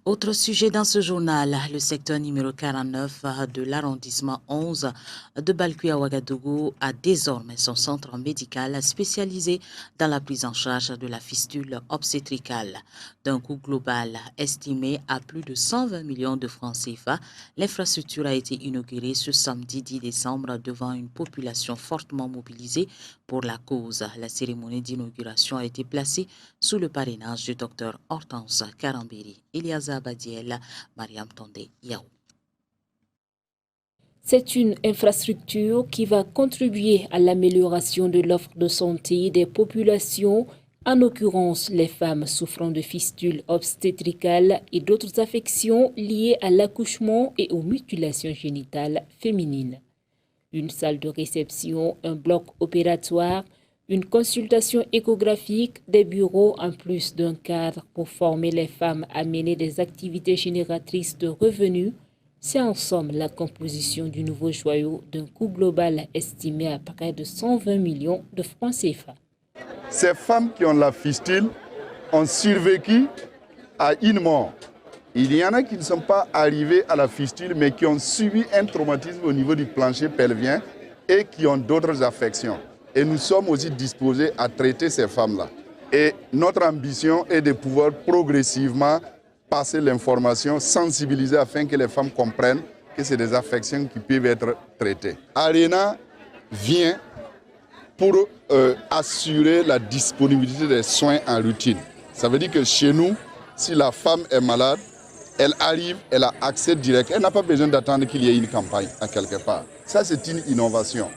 Autre sujet dans ce journal, le secteur numéro 49 de l'arrondissement 11 de Balkui à Ouagadougou a désormais son centre médical spécialisé dans la prise en charge de la fistule obstétricale. D'un coût global estimé à plus de 120 millions de francs CFA, l'infrastructure a été inaugurée ce samedi 10 décembre devant une population fortement mobilisée pour la cause. La cérémonie d'inauguration a été placée sous le parrainage du docteur Hortense Karambiri. Eliaza Badiel, Mariam Tondé, Yao. C'est une infrastructure qui va contribuer à l'amélioration de l'offre de santé des populations, en l'occurrence les femmes souffrant de fistules obstétricales et d'autres affections liées à l'accouchement et aux mutilations génitales féminines. Une salle de réception, un bloc opératoire, une consultation échographique, des bureaux en plus d'un cadre pour former les femmes à mener des activités génératrices de revenus, c'est en somme la composition du nouveau joyau d'un coût global estimé à près de 120 millions de francs CFA. Ces femmes qui ont la fistule ont survécu à une mort. Il y en a qui ne sont pas arrivés à la fistule mais qui ont subi un traumatisme au niveau du plancher pelvien et qui ont d'autres affections. Et nous sommes aussi disposés à traiter ces femmes-là. Et notre ambition est de pouvoir progressivement passer l'information, sensibiliser afin que les femmes comprennent que c'est des affections qui peuvent être traitées. Arena vient pour assurer la disponibilité des soins en routine. Ça veut dire que chez nous, si la femme est malade, elle arrive, elle a accès direct. Elle n'a pas besoin d'attendre qu'il y ait une campagne à quelque part. Ça, c'est une innovation.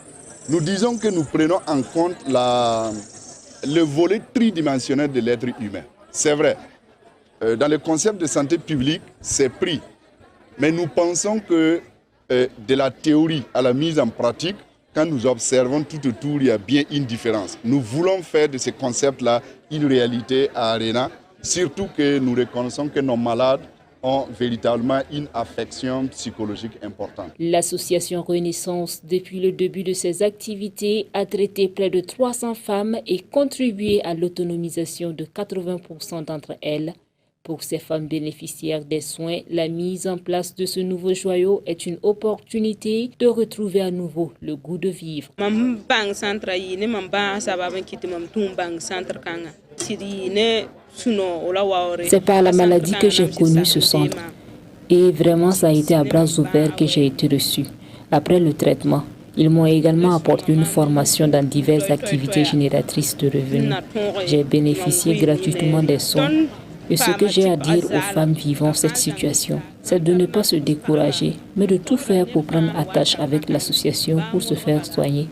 Nous disons que nous prenons en compte le volet tridimensionnel de l'être humain. C'est vrai, dans le concept de santé publique, c'est pris. Mais nous pensons que de la théorie à la mise en pratique, quand nous observons tout autour, il y a bien une différence. Nous voulons faire de ce concept-là une réalité à Arena, surtout que nous reconnaissons que nos malades ont véritablement une affection psychologique importante. L'association Renaissance, depuis le début de ses activités, a traité près de 300 femmes et contribué à l'autonomisation de 80% d'entre elles. Pour ces femmes bénéficiaires des soins, la mise en place de ce nouveau joyau est une opportunité de retrouver à nouveau le goût de vivre. C'est par la maladie que j'ai connu ce centre. Et vraiment, ça a été à bras ouverts que j'ai été reçue. Après le traitement, ils m'ont également apporté une formation dans diverses activités génératrices de revenus. J'ai bénéficié gratuitement des soins. Et ce que j'ai à dire aux femmes vivant cette situation, c'est de ne pas se décourager, mais de tout faire pour prendre attache avec l'association pour se faire soigner.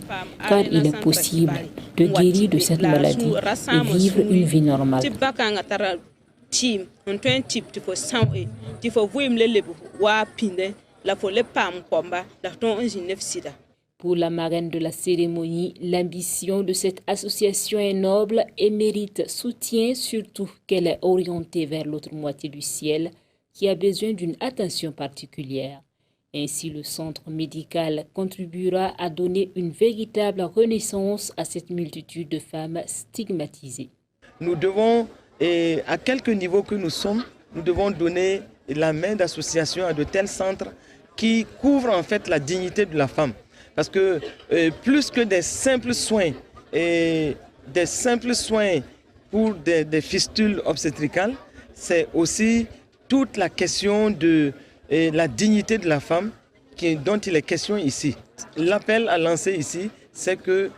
Car il est possible de guérir de cette maladie et vivre une vie normale. Pour la marraine de la cérémonie, l'ambition de cette association est noble et mérite soutien, surtout qu'elle est orientée vers l'autre moitié du ciel, qui a besoin d'une attention particulière. Ainsi, le centre médical contribuera à donner une véritable renaissance à cette multitude de femmes stigmatisées. Nous devons, à quelque niveau que nous sommes, nous devons donner la main d'association à de tels centres qui couvrent en fait la dignité de la femme. Parce que plus que des simples soins, pour des fistules obstétricales, c'est aussi toute la question de la dignité de la femme dont il est question ici. L'appel à lancer ici, c'est que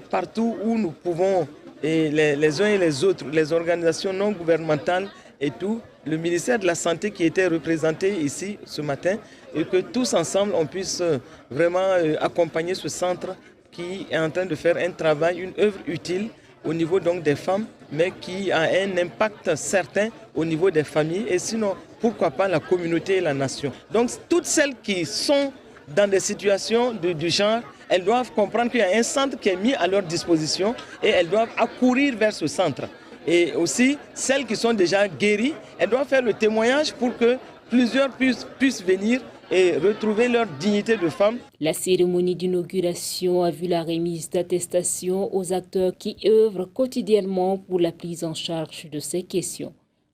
partout où nous pouvons, les uns et les autres, les organisations non gouvernementales et tout, le ministère de la Santé qui était représenté ici ce matin, et que tous ensemble on puisse vraiment accompagner ce centre qui est en train de faire un travail, une œuvre utile au niveau donc des femmes, mais qui a un impact certain au niveau des familles et sinon pourquoi pas la communauté et la nation. Donc toutes celles qui sont dans des situations du genre, elles doivent comprendre qu'il y a un centre qui est mis à leur disposition et elles doivent accourir vers ce centre. Et aussi, celles qui sont déjà guéries, elles doivent faire le témoignage pour que plusieurs puissent venir et retrouver leur dignité de femme. La cérémonie d'inauguration a vu la remise d'attestations aux acteurs qui œuvrent quotidiennement pour la prise en charge de ces questions.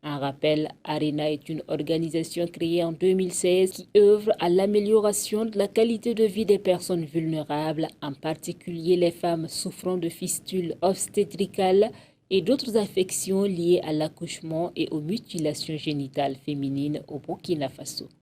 En rappel, ARENA est une organisation créée en 2016 qui œuvre à l'amélioration de la qualité de vie des personnes vulnérables, en particulier les femmes souffrant de fistules obstétricales et d'autres affections liées à l'accouchement et aux mutilations génitales féminines au Burkina Faso.